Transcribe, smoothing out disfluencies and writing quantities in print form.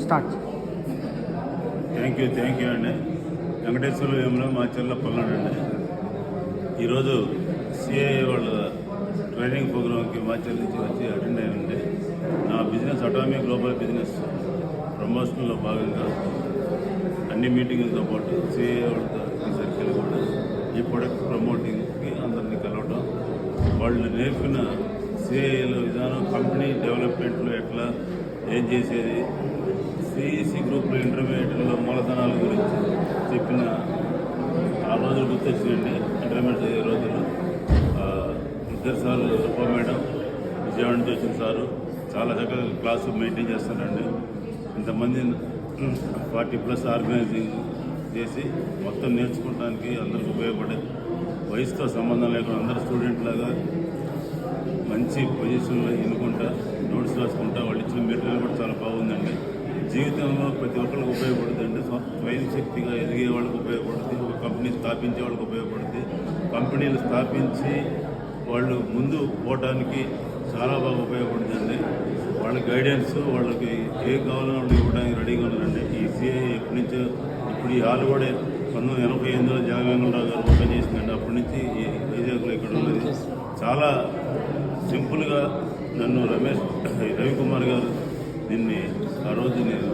Start. Thank you అండి. వెంకటేశ్వర ఏమో మా చెల్ల పల్నాడు. ఈరోజు సిఐఏ వాళ్ళ ట్రైనింగ్ ప్రోగ్రామ్కి మా చెల్లి నుంచి వచ్చి అటెండ్ అయ్యానండి. నా బిజినెస్ అటామీ గ్లోబల్ బిజినెస్ ప్రమోషన్లో భాగంగా అన్ని మీటింగ్లతో పాటు సిఐఏ వాళ్ళతో ఈ సర్కిల్ కూడా ఈ ప్రొడక్ట్ ప్రమోటింగ్కి అందరినీ కలవటం, వాళ్ళు నేర్పిన సిఐఏలో విధానం, కంపెనీ డెవలప్మెంట్లో ఎట్లా ఏం చేసేది, సిఈసి గ్రూప్లో ఇంటర్మీడియట్లో మూలధనాల గురించి చెప్పిన ఆ రోజులు గుర్తొచ్చినండి. ఇంటర్మీడియట్ చదివే రోజులు ఇద్దరు సార్లు రూపా మేడం, విజయవాడ నుంచి వచ్చిన సారు చాలా చక్కగా క్లాసు మెయింటైన్ చేస్తారండి. ఇంతమంది 40+ ఆర్గనైజింగ్ చేసి మొత్తం నేర్చుకోవడానికి అందరికి ఉపయోగపడే, వయసుతో సంబంధం లేకుండా అందరు స్టూడెంట్ లాగా మంచి పొజిషన్లో ఎన్నుకుంటా, నోట్స్ రాసుకుంటా, వాళ్ళు ఇచ్చిన మెటీరియల్ కూడా చాలా బాగుందండి. జీవితంలో ప్రతి ఒక్కరికి ఉపయోగపడుతుందండి. స్వయం శక్తిగా ఎదిగే వాళ్ళకి ఉపయోగపడుతుంది, ఒక కంపెనీ స్థాపించే వాళ్ళకి ఉపయోగపడుతుంది. కంపెనీలు స్థాపించి వాళ్ళు ముందు పోవటానికి చాలా బాగా ఉపయోగపడుతుందండి. వాళ్ళ గైడెన్స్, వాళ్ళకి ఏ కావాలో వాళ్ళు ఇవ్వడానికి రెడీగా ఉన్నారండి. ఈ సిఐ ఎప్పటి నుంచో, ఇప్పుడు ఈ హాల్ కూడా 1988లో జగన్మోహన్ గారు ఓపెన్ చేసిందండి. అప్పటి నుంచి ఈ వైజాగ్లో ఇక్కడ ఉన్నది. చాలా సింపుల్గా నన్ను రవికుమార్ గారు దీన్ని ఆ రోజు నేను